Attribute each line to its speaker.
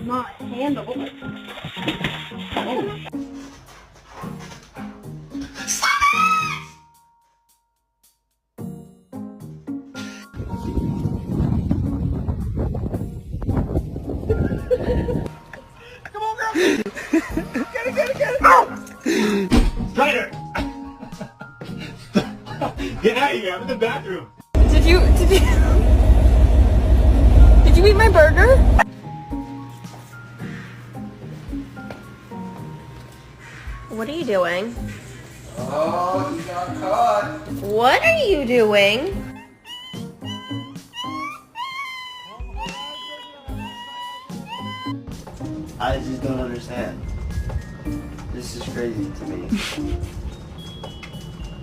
Speaker 1: not handle. Oh.
Speaker 2: Come on, girl! Get it! Oh! Strider! Get out of here, I'm in the bathroom.
Speaker 1: Did you eat my burger? What are you doing?
Speaker 3: Oh, you got caught.
Speaker 1: What are you doing?
Speaker 3: I just don't understand. This is crazy to me.